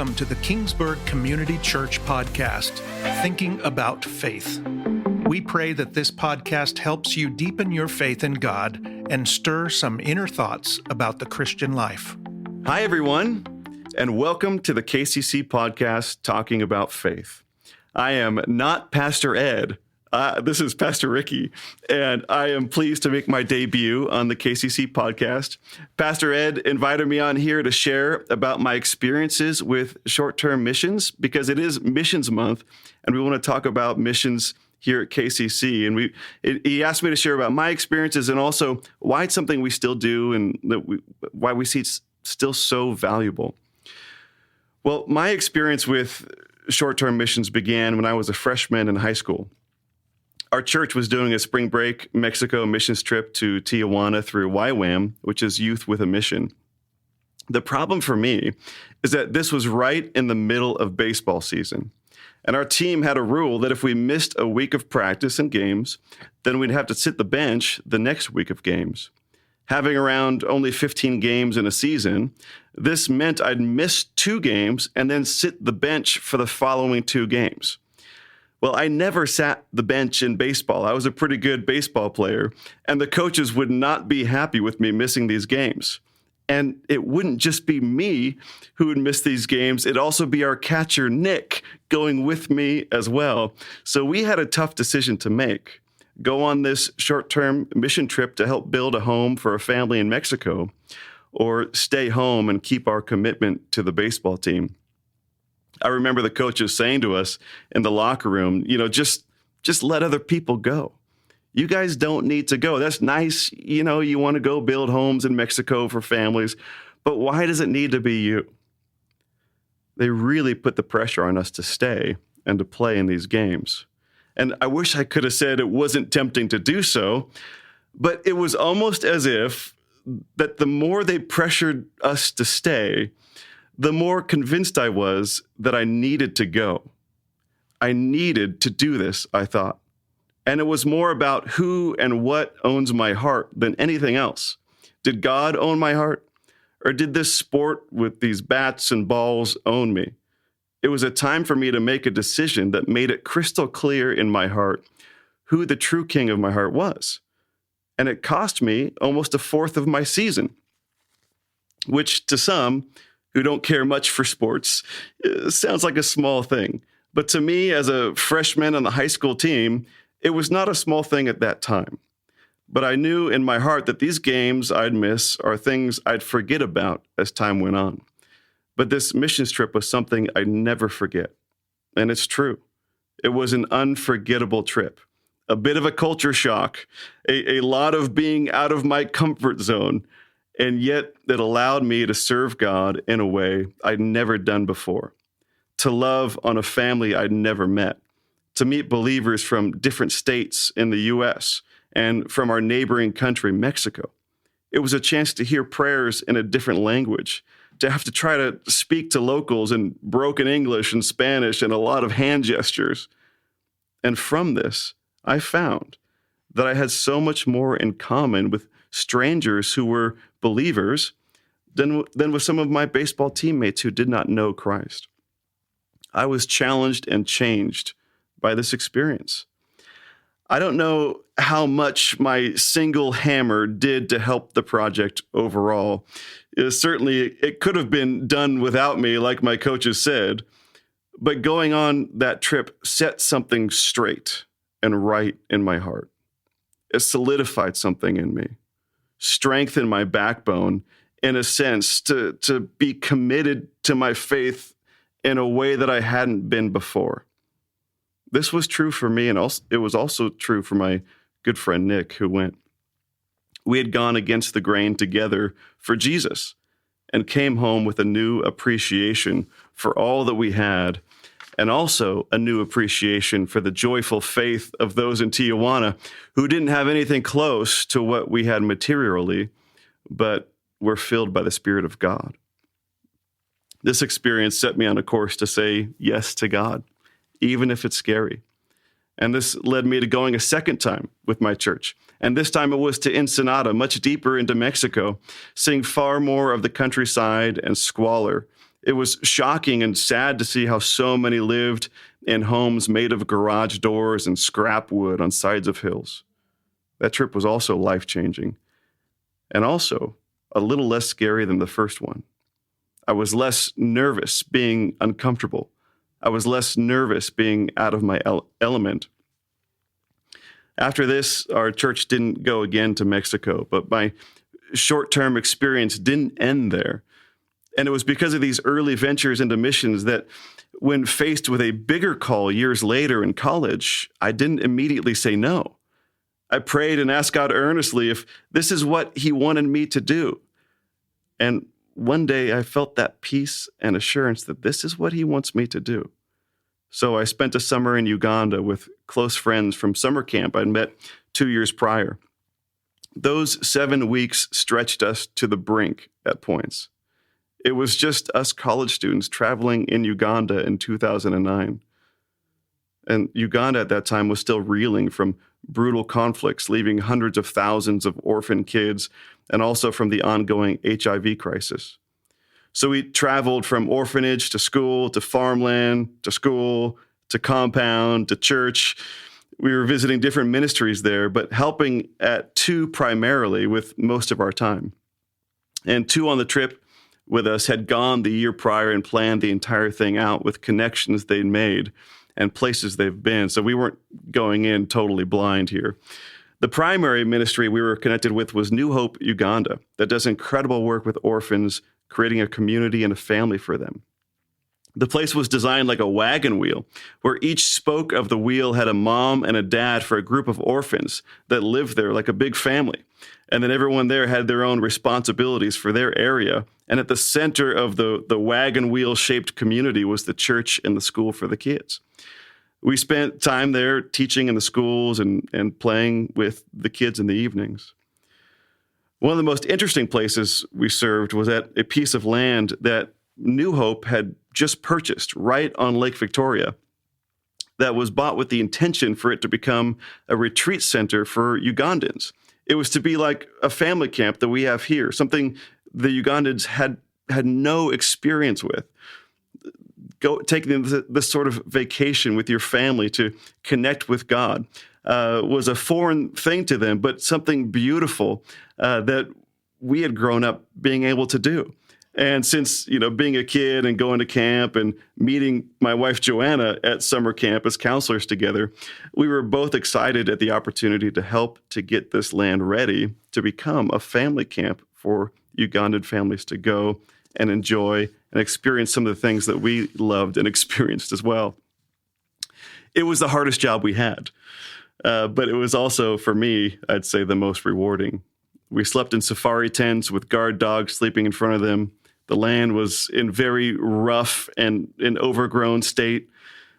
Welcome to the Kingsburg Community Church podcast, Thinking About Faith. We pray that this podcast helps you deepen your faith in God and stir some inner thoughts about the Christian life. Hi, everyone, and welcome to the KCC podcast, Talking About Faith. I am not Pastor Ed. This is Pastor Ricky, and I am pleased to make my debut on the KCC podcast. Pastor Ed invited me on here to share about my experiences with short-term missions because it is Missions Month, and we want to talk about missions here at KCC. And he asked me to share about my experiences and also why it's something we still do and why we see it's still so valuable. Well, my experience with short-term missions began when I was a freshman in high school. Our church was doing a spring break Mexico missions trip to Tijuana through YWAM, which is Youth with a Mission. The problem for me is that this was right in the middle of baseball season. And our team had a rule that if we missed a week of practice and games, then we'd have to sit the bench the next week of games. Having around only 15 games in a season, this meant I'd miss 2 games and then sit the bench for the following 2 games. Well, I never sat the bench in baseball. I was a pretty good baseball player, and the coaches would not be happy with me missing these games. And it wouldn't just be me who would miss these games. It'd also be our catcher, Nick, going with me as well. So we had a tough decision to make. Go on this short-term mission trip to help build a home for a family in Mexico, or stay home and keep our commitment to the baseball team. I remember the coaches saying to us in the locker room, just let other people go. You guys don't need to go. That's nice. You want to go build homes in Mexico for families, but why does it need to be you? They really put the pressure on us to stay and to play in these games. And I wish I could have said it wasn't tempting to do so, but it was almost as if that the more they pressured us to stay, the more convinced I was that I needed to go. I needed to do this, I thought. And it was more about who and what owns my heart than anything else. Did God own my heart? Or did this sport with these bats and balls own me? It was a time for me to make a decision that made it crystal clear in my heart who the true king of my heart was. And it cost me almost a fourth of my season, which to some who don't care much for sports, sounds like a small thing. But to me, as a freshman on the high school team, it was not a small thing at that time. But I knew in my heart that these games I'd miss are things I'd forget about as time went on. But this missions trip was something I'd never forget. And it's true. It was an unforgettable trip. A bit of a culture shock, a lot of being out of my comfort zone, and yet it allowed me to serve God in a way I'd never done before, to love on a family I'd never met, to meet believers from different states in the U.S. and from our neighboring country, Mexico. It was a chance to hear prayers in a different language, to have to try to speak to locals in broken English and Spanish and a lot of hand gestures. And from this, I found that I had so much more in common with strangers who were believers than with some of my baseball teammates who did not know Christ. I was challenged and changed by this experience. I don't know how much my single hammer did to help the project overall. Certainly, it could have been done without me, like my coaches said, but going on that trip set something straight and right in my heart. It solidified something in me, strengthened my backbone, in a sense, to be committed to my faith in a way that I hadn't been before. This was true for me, and it was also true for my good friend Nick, who went. We had gone against the grain together for Jesus and came home with a new appreciation for all that we had, and also a new appreciation for the joyful faith of those in Tijuana who didn't have anything close to what we had materially, but were filled by the Spirit of God. This experience set me on a course to say yes to God, even if it's scary. And this led me to going a second time with my church. And this time it was to Ensenada, much deeper into Mexico, seeing far more of the countryside and squalor It was shocking and sad to see how so many lived in homes made of garage doors and scrap wood on sides of hills. That trip was also life-changing, and also a little less scary than the first one. I was less nervous being uncomfortable. I was less nervous being out of my element. After this, our church didn't go again to Mexico, but my short-term experience didn't end there. And it was because of these early ventures into missions that when faced with a bigger call years later in college, I didn't immediately say no. I prayed and asked God earnestly if this is what he wanted me to do. And one day I felt that peace and assurance that this is what he wants me to do. So I spent a summer in Uganda with close friends from summer camp I'd met 2 years prior. Those 7 weeks stretched us to the brink at points. It was just us college students traveling in Uganda in 2009. And Uganda at that time was still reeling from brutal conflicts, leaving hundreds of thousands of orphan kids, and also from the ongoing HIV crisis. So we traveled from orphanage to school, to farmland, to school, to compound, to church. We were visiting different ministries there, but helping at 2 primarily with most of our time. And 2 on the trip with us had gone the year prior and planned the entire thing out with connections they'd made and places they've been. So we weren't going in totally blind here. The primary ministry we were connected with was New Hope Uganda, that does incredible work with orphans, creating a community and a family for them. The place was designed like a wagon wheel, where each spoke of the wheel had a mom and a dad for a group of orphans that lived there like a big family. And then everyone there had their own responsibilities for their area. And at the center of the wagon wheel-shaped community was the church and the school for the kids. We spent time there teaching in the schools and playing with the kids in the evenings. One of the most interesting places we served was at a piece of land that New Hope had just purchased right on Lake Victoria that was bought with the intention for it to become a retreat center for Ugandans. It was to be like a family camp that we have here, something the Ugandans had no experience with. Taking this sort of vacation with your family to connect with God was a foreign thing to them, but something beautiful that we had grown up being able to do. And since, being a kid and going to camp and meeting my wife Joanna at summer camp as counselors together, we were both excited at the opportunity to help to get this land ready to become a family camp for Ugandan families to go and enjoy and experience some of the things that we loved and experienced as well. It was the hardest job we had, but it was also, for me, I'd say the most rewarding. We slept in safari tents with guard dogs sleeping in front of them. The land was in very rough and an overgrown state.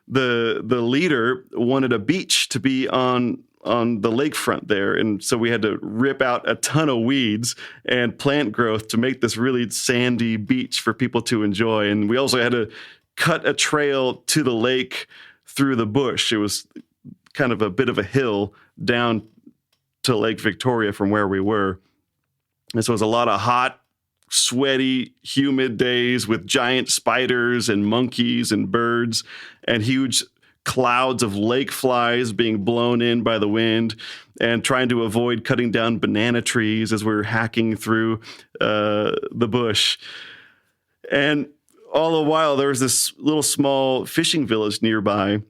The leader wanted a beach to be on the lakefront there, and so we had to rip out a ton of weeds and plant growth to make this really sandy beach for people to enjoy. And we also had to cut a trail to the lake through the bush. It was kind of a bit of a hill down to Lake Victoria from where we were. And so it was a lot of hot, sweaty, humid days with giant spiders and monkeys and birds and huge clouds of lake flies being blown in by the wind, and trying to avoid cutting down banana trees as we were hacking through the bush. And all the while, there was this little small fishing village nearby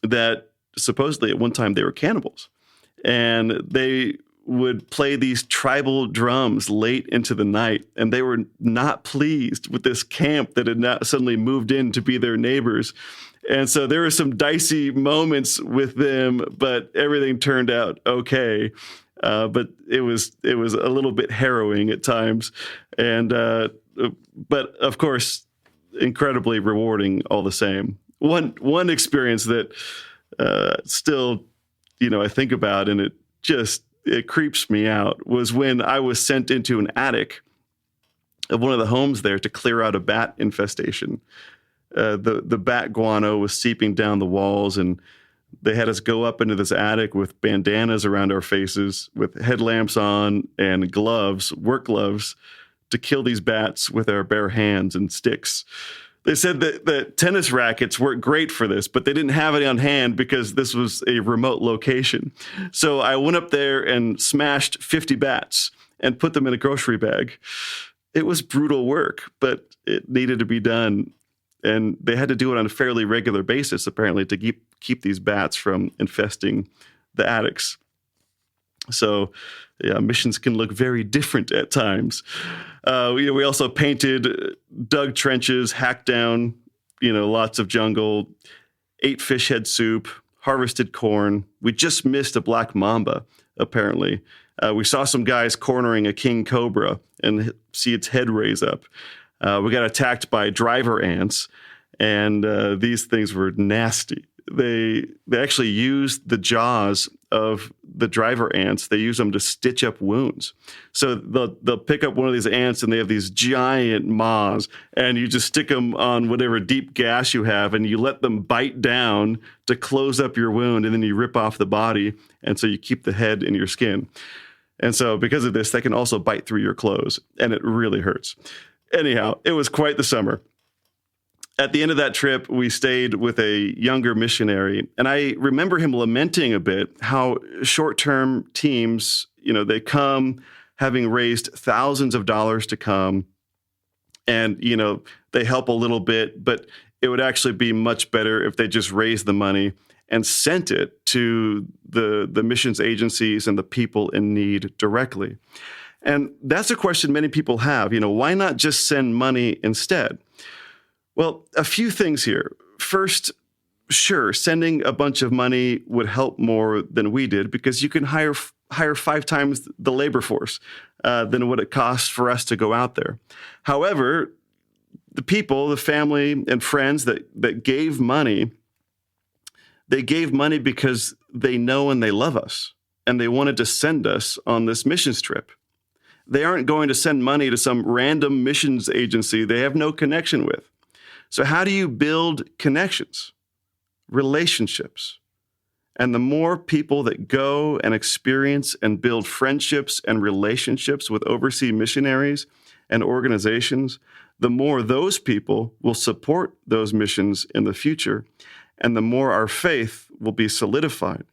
that supposedly at one time they were cannibals. And they would play these tribal drums late into the night, and they were not pleased with this camp that had not suddenly moved in to be their neighbors. And so there were some dicey moments with them, but everything turned out okay. But it was a little bit harrowing at times, and but of course, incredibly rewarding all the same. One experience that still, I think about, and it creeps me out, was when I was sent into an attic of one of the homes there to clear out a bat infestation. The bat guano was seeping down the walls, and they had us go up into this attic with bandanas around our faces, with headlamps on and gloves, work gloves, to kill these bats with our bare hands and sticks. They said that the tennis rackets weren't great for this, but they didn't have any on hand because this was a remote location. So I went up there and smashed 50 bats and put them in a grocery bag. It was brutal work, but it needed to be done. And they had to do it on a fairly regular basis, apparently, to keep these bats from infesting the attics. So, yeah, missions can look very different at times. We also painted, dug trenches, hacked down, lots of jungle, ate fish head soup, harvested corn. We just missed a black mamba, apparently. We saw some guys cornering a king cobra and see its head raise up. We got attacked by driver ants, and these things were nasty. They actually used the jaws of the driver ants. They use them to stitch up wounds. So they'll pick up one of these ants, and they have these giant maws, and you just stick them on whatever deep gash you have, and you let them bite down to close up your wound, and then you rip off the body, and so you keep the head in your skin. And so because of this, they can also bite through your clothes, and it really hurts. Anyhow, it was quite the summer. At the end of that trip, we stayed with a younger missionary, and I remember him lamenting a bit how short-term teams, they come having raised thousands of dollars to come, and, they help a little bit, but it would actually be much better if they just raised the money and sent it to the missions agencies and the people in need directly. And that's a question many people have, why not just send money instead? Well, a few things here. First, sure, sending a bunch of money would help more than we did because you can hire 5 times the labor force than what it costs for us to go out there. However, the people, the family and friends that gave money, they gave money because they know and they love us, and they wanted to send us on this missions trip. They aren't going to send money to some random missions agency they have no connection with. So how do you build connections, relationships? And the more people that go and experience and build friendships and relationships with overseas missionaries and organizations, the more those people will support those missions in the future, and the more our faith will be solidified.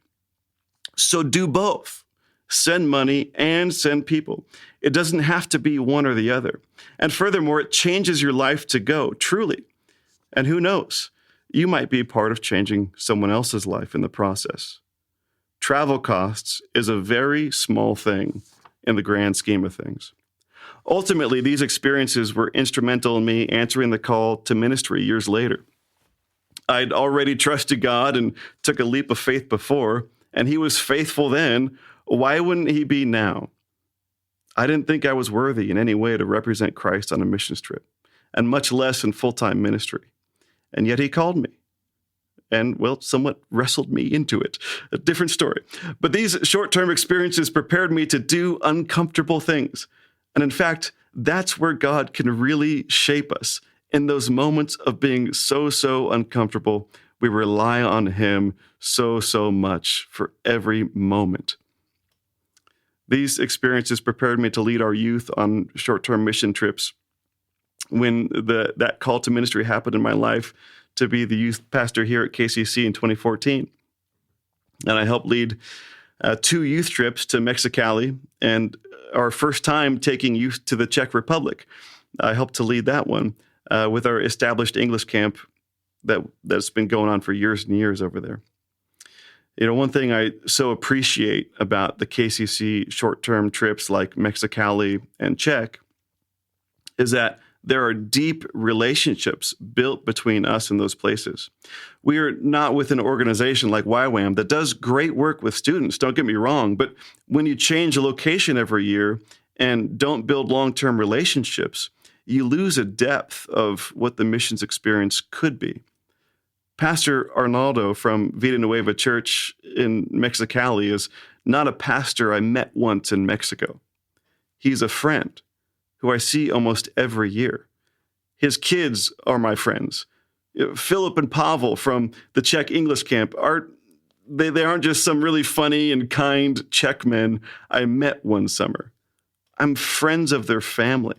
So do both. Send money and send people. It doesn't have to be one or the other. And furthermore, it changes your life to go, truly. And who knows, you might be part of changing someone else's life in the process. Travel costs is a very small thing in the grand scheme of things. Ultimately, these experiences were instrumental in me answering the call to ministry years later. I'd already trusted God and took a leap of faith before, and he was faithful then. Why wouldn't he be now? I didn't think I was worthy in any way to represent Christ on a missions trip, and much less in full-time ministry. And yet he called me and, somewhat wrestled me into it. A different story. But these short-term experiences prepared me to do uncomfortable things. And in fact, that's where God can really shape us. In those moments of being so uncomfortable, we rely on him so much for every moment. These experiences prepared me to lead our youth on short-term mission trips. When that call to ministry happened in my life to be the youth pastor here at KCC in 2014. And I helped lead 2 youth trips to Mexicali and our first time taking youth to the Czech Republic. I helped to lead that one with our established English camp that's been going on for years and years over there. One thing I so appreciate about the KCC short-term trips like Mexicali and Czech is that there are deep relationships built between us and those places. We are not with an organization like YWAM that does great work with students, don't get me wrong, but when you change a location every year and don't build long-term relationships, you lose a depth of what the missions experience could be. Pastor Arnaldo from Vida Nueva Church in Mexicali is not a pastor I met once in Mexico. He's a friend who I see almost every year. His kids are my friends. Philip and Pavel from the Czech English camp aren't just some really funny and kind Czech men I met one summer. I'm friends of their family.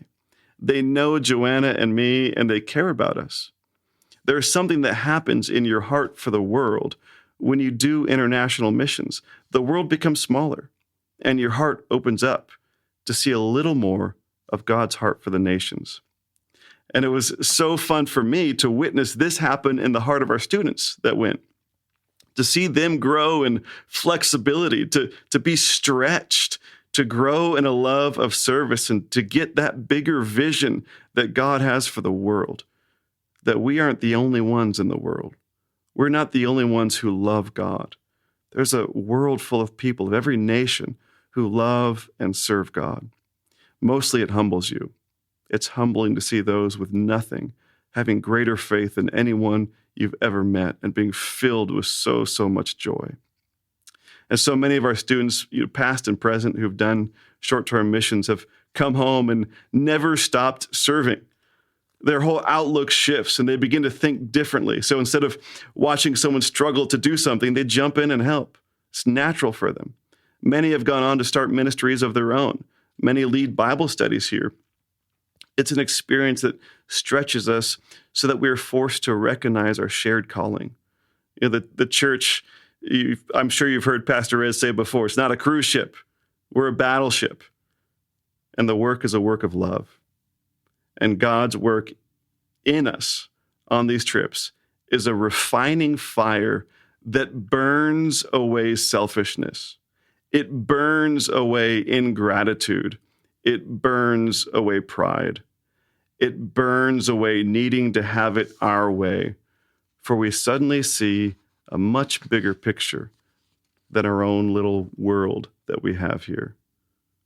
They know Joanna and me, and they care about us. There's something that happens in your heart for the world when you do international missions. The world becomes smaller, and your heart opens up to see a little more of God's heart for the nations. And it was so fun for me to witness this happen in the heart of our students that went, to see them grow in flexibility, to be stretched, to grow in a love of service, and to get that bigger vision that God has for the world, that we aren't the only ones in the world. We're not the only ones who love God. There's a world full of people of every nation who love and serve God. Mostly it humbles you. It's humbling to see those with nothing having greater faith than anyone you've ever met and being filled with so much joy. And so many of our students, past and present, who've done short-term missions have come home and never stopped serving. Their whole outlook shifts and they begin to think differently. So instead of watching someone struggle to do something, they jump in and help. It's natural for them. Many have gone on to start ministries of their own. Many lead Bible studies here. It's an experience that stretches us so that we are forced to recognize our shared calling. The church, I'm sure you've heard Pastor Rez say before, it's not a cruise ship. We're a battleship. And the work is a work of love. And God's work in us on these trips is a refining fire that burns away selfishness. It burns away ingratitude. It burns away pride. It burns away needing to have it our way, for we suddenly see a much bigger picture than our own little world that we have here.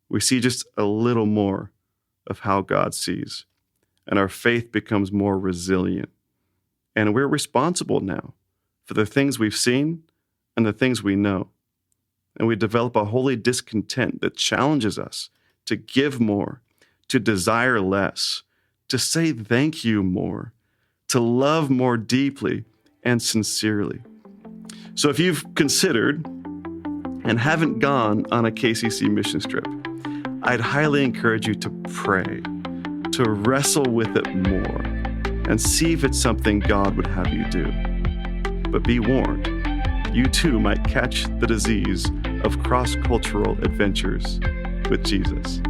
We see just a little more of how God sees, and our faith becomes more resilient. And we're responsible now for the things we've seen and the things we know. And we develop a holy discontent that challenges us to give more, to desire less, to say thank you more, to love more deeply and sincerely. So if you've considered and haven't gone on a KCC missions trip, I'd highly encourage you to pray, to wrestle with it more, and see if it's something God would have you do. But be warned, you too might catch the disease of cross-cultural adventures with Jesus.